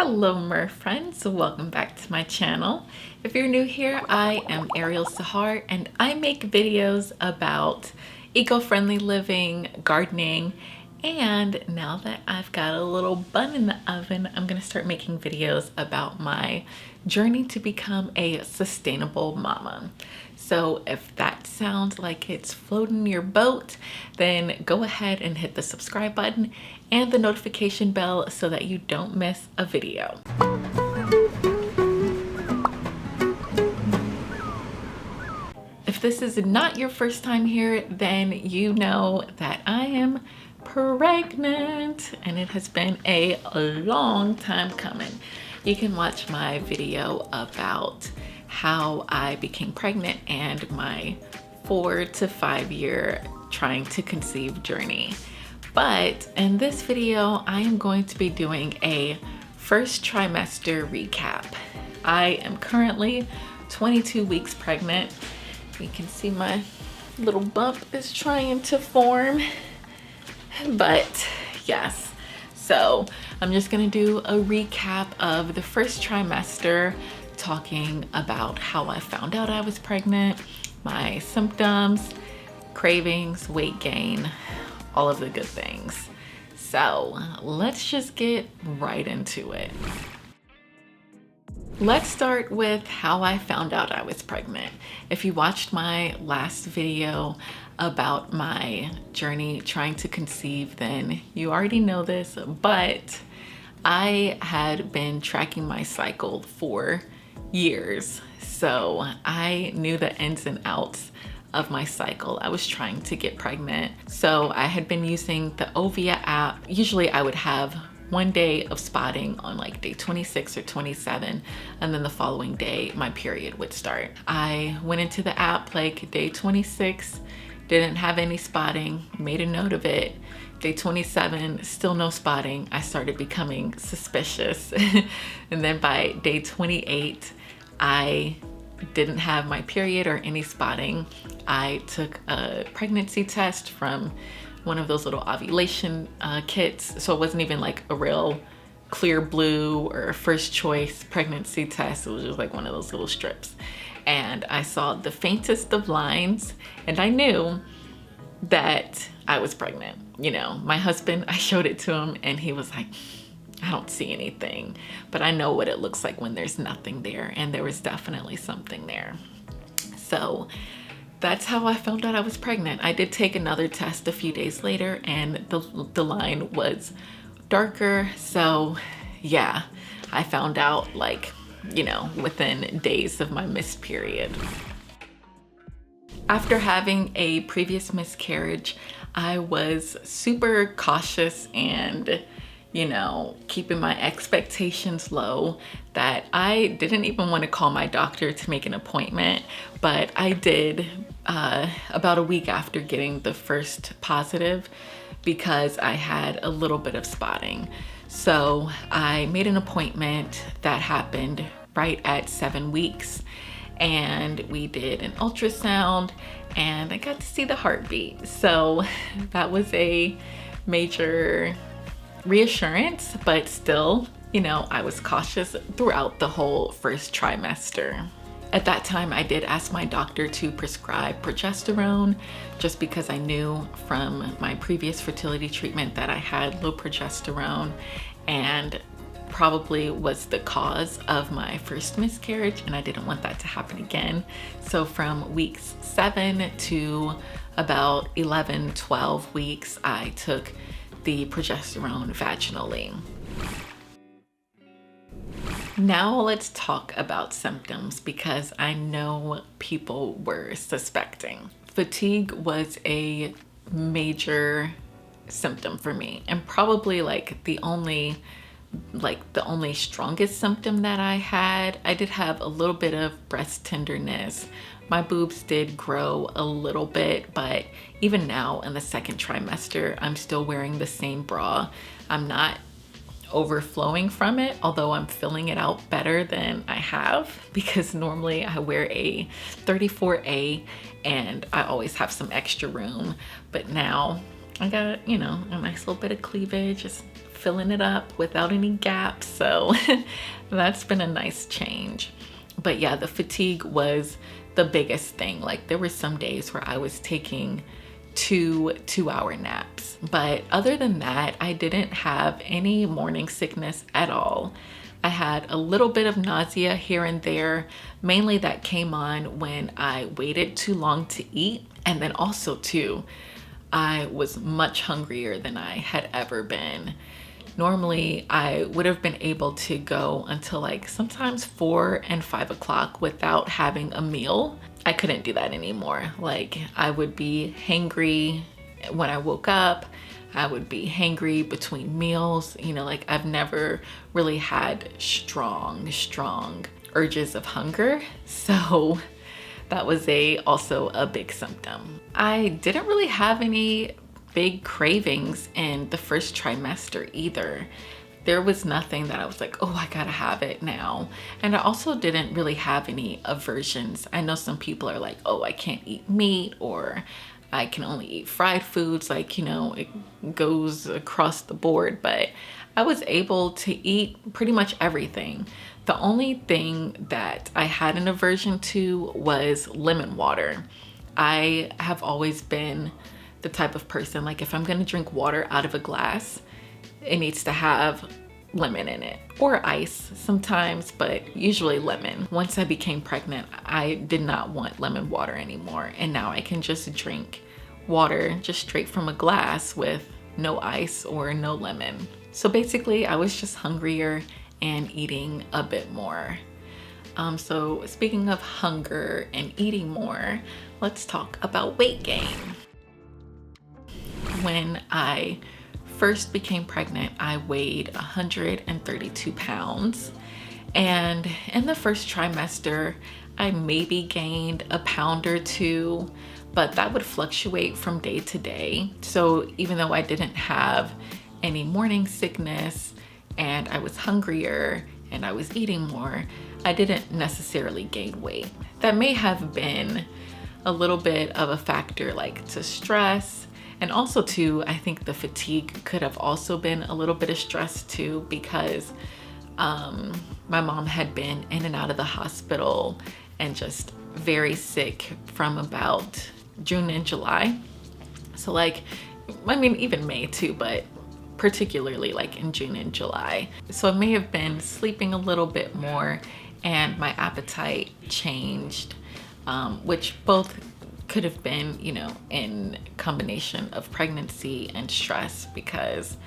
Hello Mer friends, welcome back to my channel. If you're new here, I am Ariel Sahar and I make videos about eco-friendly living, gardening, and now that I've got a little bun in the oven, I'm gonna start making videos about my journey to become a sustainable mama. So if that sounds like it's floating your boat, then go ahead and hit the subscribe button and the notification bell so that you don't miss a video. If this is not your first time here, then you know that I am pregnant and it has been a long time coming. You can watch my video about how I became pregnant and my 4 to 5 year trying to conceive journey. But in this video, I am going to be doing a first trimester recap. I am currently 22 weeks pregnant. You can see my little bump is trying to form, but yes. So I'm just gonna do a recap of the first trimester, talking about how I found out I was pregnant, my symptoms, cravings, weight gain, all of the good things. So let's just get right into it. Let's start with how I found out I was pregnant. If you watched my last video about my journey trying to conceive, then you already know this, but I had been tracking my cycle for years. So I knew the ins and outs of my cycle. I was trying to get pregnant. So I had been using the Ovia app. Usually I would have one day of spotting on like day 26 or 27, and then the following day my period would start. I went into the app like day 26, didn't have any spotting, made a note of it. Day 27, still no spotting. I started becoming suspicious. And then by day 28, I didn't have my period or any spotting. I took a pregnancy test from one of those little ovulation kits. So it wasn't even like a real clear blue or first choice pregnancy test. It was just like one of those little strips. And I saw the faintest of lines and I knew that I was pregnant. You know, my husband, I showed it to him and he was like, I don't see anything, but I know what it looks like when there's nothing there, and there was definitely something there. So that's how I found out I was pregnant. I did take another test a few days later and the line was darker. So yeah, I found out like, you know, within days of my missed period. After having a previous miscarriage, I was super cautious and, you know, keeping my expectations low, that I didn't even want to call my doctor to make an appointment, but I did about a week after getting the first positive because I had a little bit of spotting. So I made an appointment that happened right at 7 weeks. And we did an ultrasound and I got to see the heartbeat. So that was a major reassurance, but still, you know, I was cautious throughout the whole first trimester. At that time, I did ask my doctor to prescribe progesterone just because I knew from my previous fertility treatment that I had low progesterone and probably was the cause of my first miscarriage, and I didn't want that to happen again. So from weeks 7 to about 11, 12 weeks, I took the progesterone vaginally. Now let's talk about symptoms because I know people were suspecting. Fatigue was a major symptom for me, and probably like the only strongest symptom that I had. I did have a little bit of breast tenderness. My boobs did grow a little bit, but even now in the second trimester, I'm still wearing the same bra. I'm not overflowing from it, although I'm filling it out better than I have, because normally I wear a 34A and I always have some extra room. But now I got, you know, a nice little bit of cleavage. It's filling it up without any gaps. So that's been a nice change. But yeah, the fatigue was the biggest thing. Like there were some days where I was taking 2-hour naps. But other than that, I didn't have any morning sickness at all. I had a little bit of nausea here and there. Mainly that came on when I waited too long to eat. And then also too, I was much hungrier than I had ever been. Normally, I would have been able to go until like sometimes 4 and 5 o'clock without having a meal. I couldn't do that anymore. Like I would be hangry when I woke up. I would be hangry between meals. You know, like I've never really had strong urges of hunger. So that was also a big symptom. I didn't really have any big cravings in the first trimester either. There was nothing that I was like, oh, I gotta have it now. And I also didn't really have any aversions. I know some people are like, oh, I can't eat meat, or I can only eat fried foods. Like, you know, it goes across the board, but I was able to eat pretty much everything. The only thing that I had an aversion to was lemon water. I have always been the type of person, like if I'm gonna drink water out of a glass, it needs to have lemon in it, or ice sometimes, but usually lemon. Once I became pregnant, I did not want lemon water anymore. And now I can just drink water just straight from a glass with no ice or no lemon. So basically I was just hungrier and eating a bit more. So speaking of hunger and eating more, let's talk about weight gain. When I first became pregnant, I weighed 132 pounds. And in the first trimester, I maybe gained a pound or two, but that would fluctuate from day to day. So even though I didn't have any morning sickness and I was hungrier and I was eating more, I didn't necessarily gain weight. That may have been a little bit of a factor, like to stress. And also too, I think the fatigue could have also been a little bit of stress too, because my mom had been in and out of the hospital and just very sick from about June and July. So like, I mean, even May too, but particularly like in June and July. So I may have been sleeping a little bit more and my appetite changed, which both could have been, you know, in combination of pregnancy and stress, because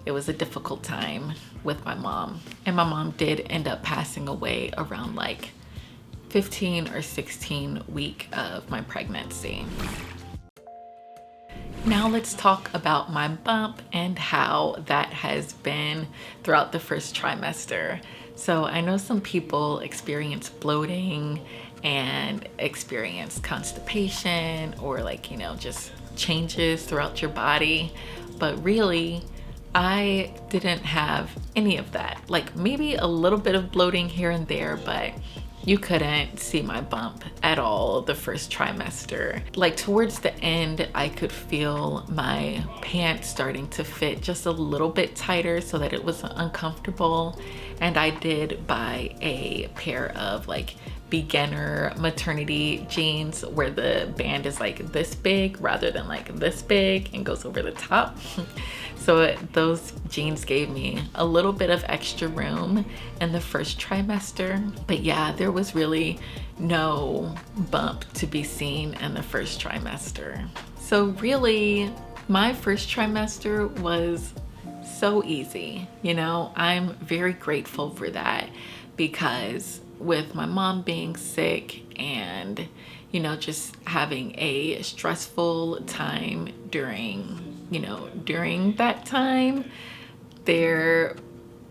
it was a difficult time with my mom. And my mom did end up passing away around like 15 or 16 week of my pregnancy. Now let's talk about my bump and how that has been throughout the first trimester. So I know some people experience bloating and experience constipation, or like, you know, just changes throughout your body. But really, I didn't have any of that. Like maybe a little bit of bloating here and there, but you couldn't see my bump at all the first trimester. Like towards the end, I could feel my pants starting to fit just a little bit tighter so that it was uncomfortable. And I did buy a pair of like beginner maternity jeans where the band is like this big rather than like this big and goes over the top. So those jeans gave me a little bit of extra room in the first trimester. But yeah, there was really no bump to be seen in the first trimester. So really, my first trimester was so easy. You know, I'm very grateful for that, because with my mom being sick and, you know, just having a stressful time during that time, there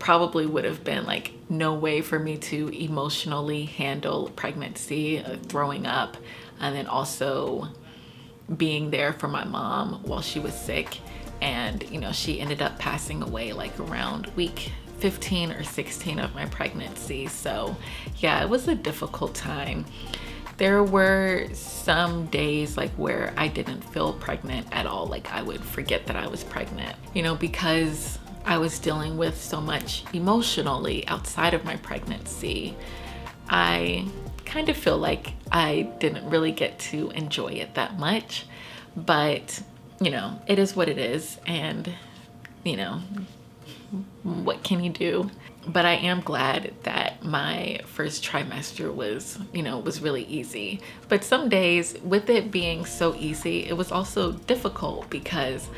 probably would have been like no way for me to emotionally handle pregnancy, throwing up, and then also being there for my mom while she was sick. And, you know, she ended up passing away like around week 15 or 16 of my pregnancy. So yeah, it was a difficult time. There were some days like where I didn't feel pregnant at all. Like I would forget that I was pregnant, you know, because I was dealing with so much emotionally outside of my pregnancy, I kind of feel like I didn't really get to enjoy it that much. But, you know, it is what it is. And, you know, what can you do? But I am glad that my first trimester was, you know, was really easy. But some days with it being so easy, it was also difficult because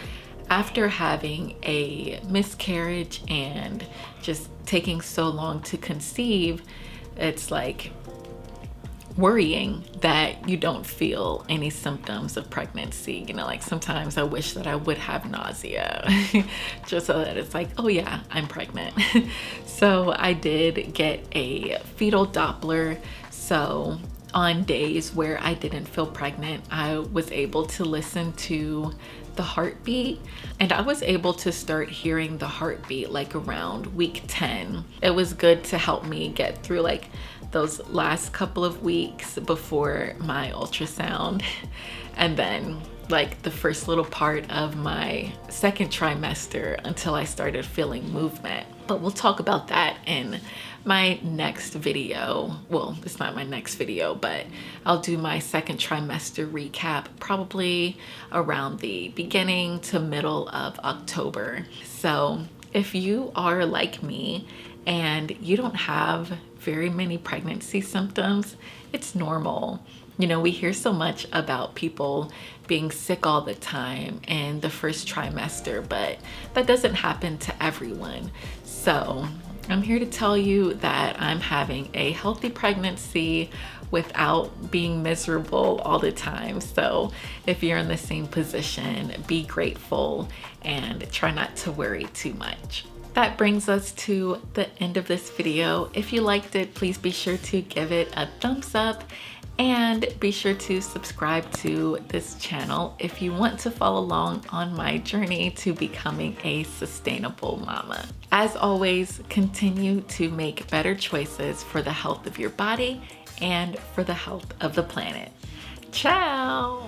after having a miscarriage and just taking so long to conceive, it's like worrying that you don't feel any symptoms of pregnancy. You know, like sometimes I wish that I would have nausea just so that it's like, oh yeah, I'm pregnant. So I did get a fetal Doppler. So on days where I didn't feel pregnant, I was able to listen to the heartbeat, and I was able to start hearing the heartbeat like around week 10. It was good to help me get through like those last couple of weeks before my ultrasound, and then like the first little part of my second trimester until I started feeling movement. But we'll talk about that in my next video. Well, it's not my next video, but I'll do my second trimester recap probably around the beginning to middle of October. So if you are like me and you don't have very many pregnancy symptoms, it's normal. You know, we hear so much about people being sick all the time in the first trimester, but that doesn't happen to everyone. So I'm here to tell you that I'm having a healthy pregnancy without being miserable all the time. So if you're in the same position, be grateful and try not to worry too much. That brings us to the end of this video. If you liked it, please be sure to give it a thumbs up and be sure to subscribe to this channel if you want to follow along on my journey to becoming a sustainable mama. As always, continue to make better choices for the health of your body and for the health of the planet. Ciao!